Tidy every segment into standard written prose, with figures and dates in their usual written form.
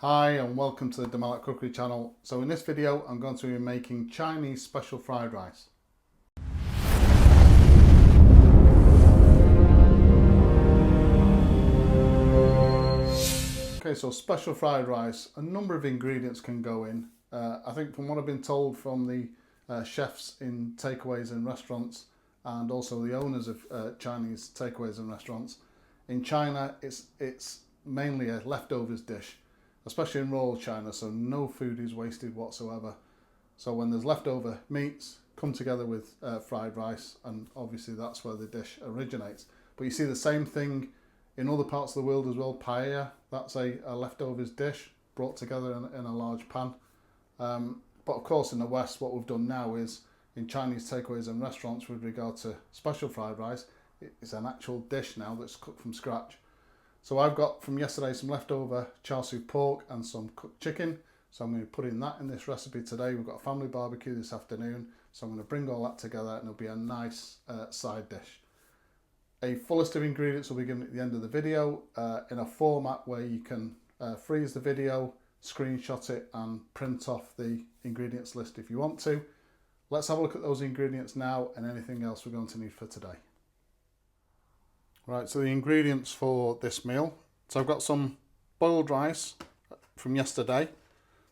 Hi and welcome to the Malat cookery channel. So in this video I'm going to be making Chinese special fried rice. Okay, so special fried rice, a number of ingredients can go in. I think from what I've been told from the chefs in takeaways and restaurants and also the owners of Chinese takeaways and restaurants, in China it's mainly a leftovers dish. Especially in rural China, so no food is wasted whatsoever. So when there's leftover meats, come together with fried rice, and obviously that's where the dish originates. But you see the same thing in other parts of the world as well. Paella, that's a leftovers dish brought together in a large pan. But of course in the West, what we've done now is, in Chinese takeaways and restaurants with regard to special fried rice, it's an actual dish now that's cooked from scratch. So I've got from yesterday some leftover char siu pork and some cooked chicken. So I'm going to be putting that in this recipe today. We've got a family barbecue this afternoon. So I'm going to bring all that together and it'll be a nice side dish. A full list of ingredients will be given at the end of the video in a format where you can freeze the video, screenshot it and print off the ingredients list if you want to. Let's have a look at those ingredients now and anything else we're going to need for today. Right, so the ingredients for this meal. So I've got some boiled rice from yesterday.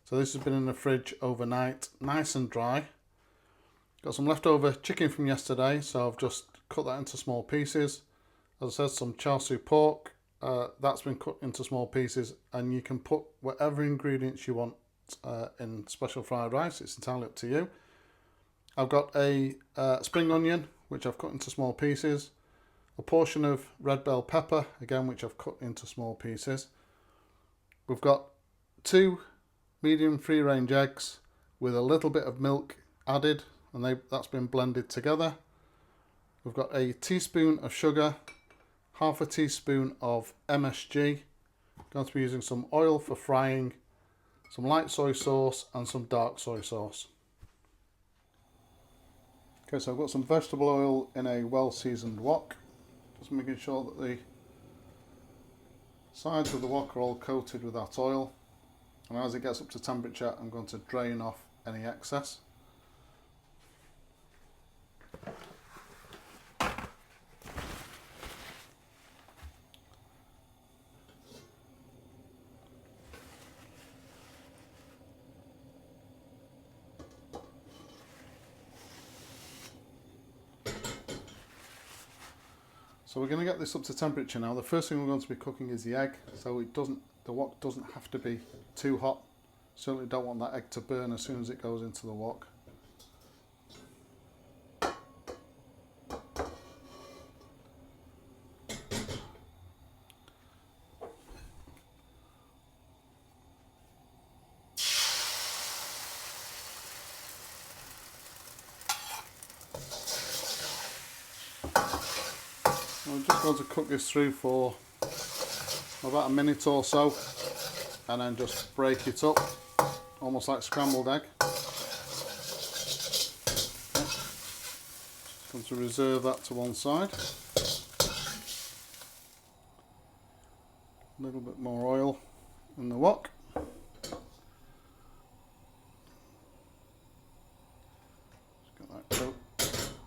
So this has been in the fridge overnight, nice and dry. Got some leftover chicken from yesterday, so I've just cut that into small pieces. As I said, some char siu pork, that's been cut into small pieces, and you can put whatever ingredients you want in special fried rice. It's entirely up to you. I've got a spring onion, which I've cut into small pieces. A portion of red bell pepper, again, which I've cut into small pieces. We've got 2 medium free range eggs with a little bit of milk added, and that's been blended together. We've got a teaspoon of sugar, half a teaspoon of MSG. I'm going to be using some oil for frying, some light soy sauce and some dark soy sauce. Okay, so I've got some vegetable oil in a well seasoned wok. Just making sure that the sides of the wok are all coated with that oil, and as it gets up to temperature I'm going to drain off any excess. So we're going to get this up to temperature now. The first thing we're going to be cooking is the egg, so the wok doesn't have to be too hot. Certainly don't want that egg to burn as soon as it goes into the wok. I'm just going to cook this through for about a minute or so and then just break it up, almost like scrambled egg. Okay. Going to reserve that to one side. A little bit more oil in the wok. Just get that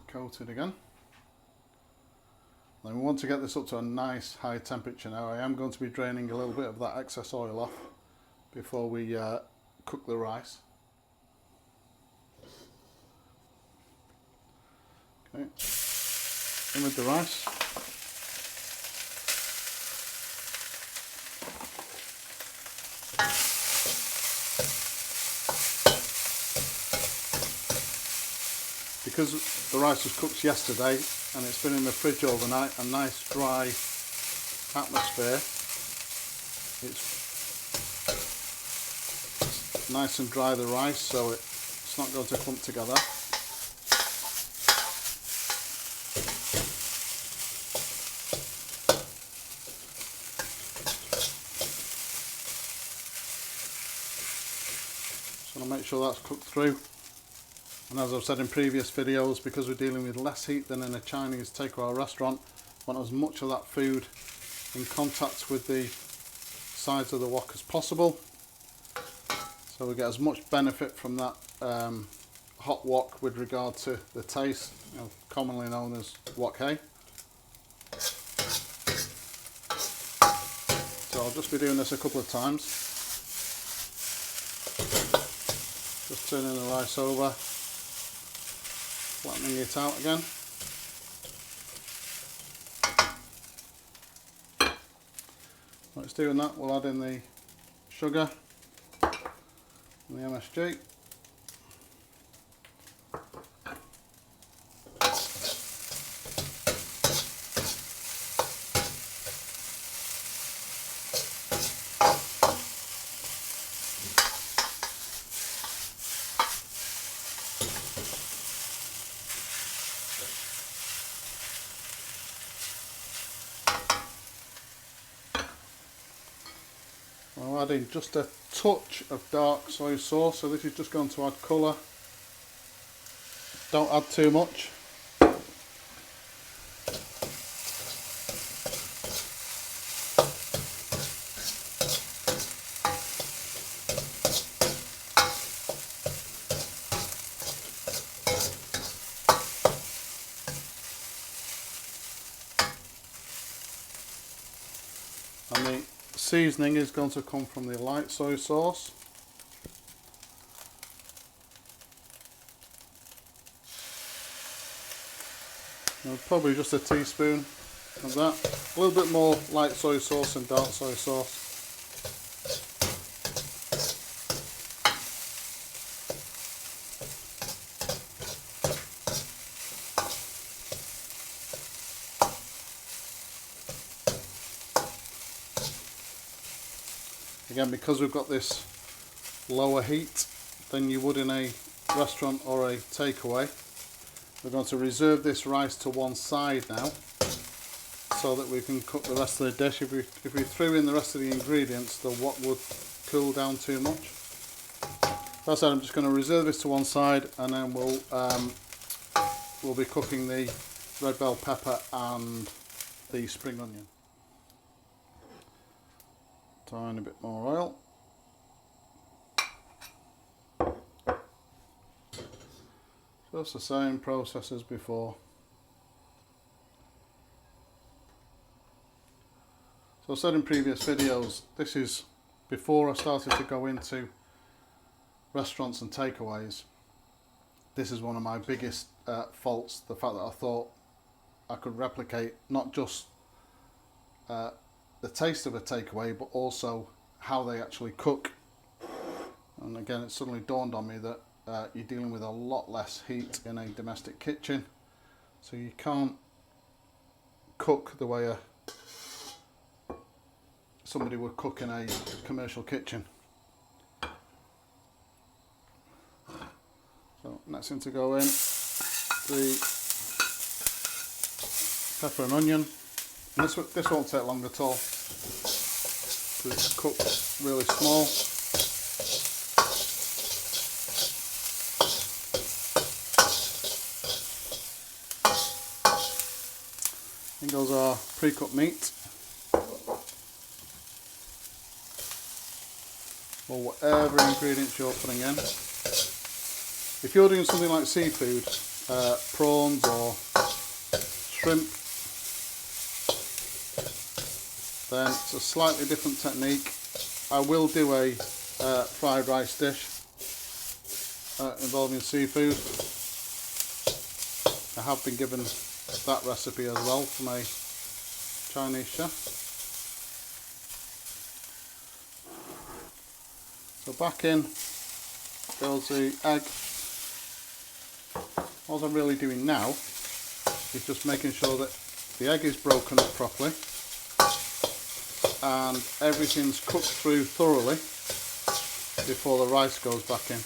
coated again. Then we want to get this up to a nice high temperature now. I am going to be draining a little bit of that excess oil off before we cook the rice. Okay, in with the rice. Because the rice was cooked yesterday and it's been in the fridge overnight, a nice dry atmosphere. It's nice and dry, the rice, so it's not going to clump together. So I'll make sure that's cooked through. And as I've said in previous videos, because we're dealing with less heat than in a Chinese takeaway restaurant, I want as much of that food in contact with the sides of the wok as possible. So we get as much benefit from that hot wok with regard to the taste, you know, commonly known as wok hay. So I'll just be doing this a couple of times. Just turning the rice over, flattening it out again. While it's doing that, we'll add in the sugar and the MSG. I'm adding just a touch of dark soy sauce, so this is just going to add colour. Don't add too much. And the seasoning is going to come from the light soy sauce. And probably just a teaspoon of that. A little bit more light soy sauce and dark soy sauce. Again, because we've got this lower heat than you would in a restaurant or a takeaway, we're going to reserve this rice to one side now so that we can cook the rest of the dish. If we threw in the rest of the ingredients, the wok would cool down too much. That's it. I'm just going to reserve this to one side, and then we'll be cooking the red bell pepper and the spring onion. Tiny bit more oil. Just the same process as before. So I said in previous videos, this is before I started to go into restaurants and takeaways. This is one of my biggest faults, the fact that I thought I could replicate not just the taste of a takeaway, but also how they actually cook. And again, it suddenly dawned on me that you're dealing with a lot less heat in a domestic kitchen, so you can't cook the way somebody would cook in a commercial kitchen. So next thing to go in, the pepper and onion. And this won't take long at all, because it's cooked really small. In goes our pre-cooked meat, or whatever ingredients you're putting in. If you're doing something like seafood, prawns or shrimp, then it's a slightly different technique. I will do a fried rice dish involving seafood. I have been given that recipe as well from a Chinese chef. So back in goes the egg. All I'm really doing now is just making sure that the egg is broken up properly and everything's cooked through thoroughly before the rice goes back in.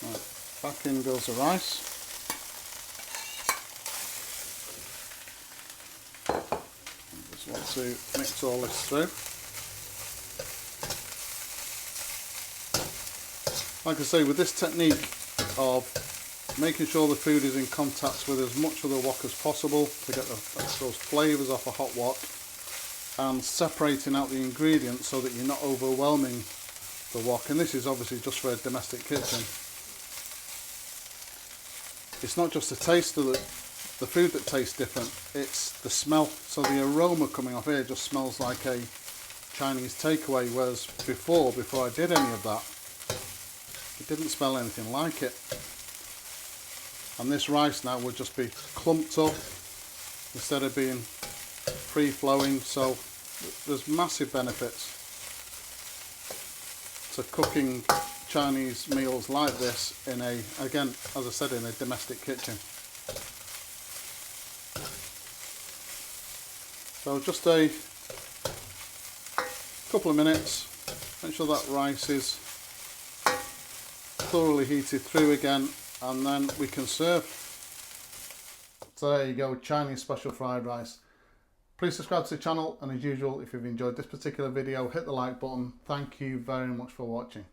Right, back in goes the rice. Just want to mix all this through. Like I say, with this technique of making sure the food is in contact with as much of the wok as possible to get those flavours off a hot wok, and separating out the ingredients so that you're not overwhelming the wok. And this is obviously just for a domestic kitchen. It's not just the taste of the food that tastes different, it's the smell. So the aroma coming off here just smells like a Chinese takeaway, whereas before I did any of that, it didn't smell anything like it. And this rice now would just be clumped up instead of being free-flowing. So there's massive benefits to cooking Chinese meals like this in a, again, as I said, in a domestic kitchen. So just a couple of minutes, make sure that rice is thoroughly heated through again, and then we can serve. So there you go, Chinese special fried rice. Please subscribe to the channel, and as usual, if you've enjoyed this particular video, hit the like button. Thank you very much for watching.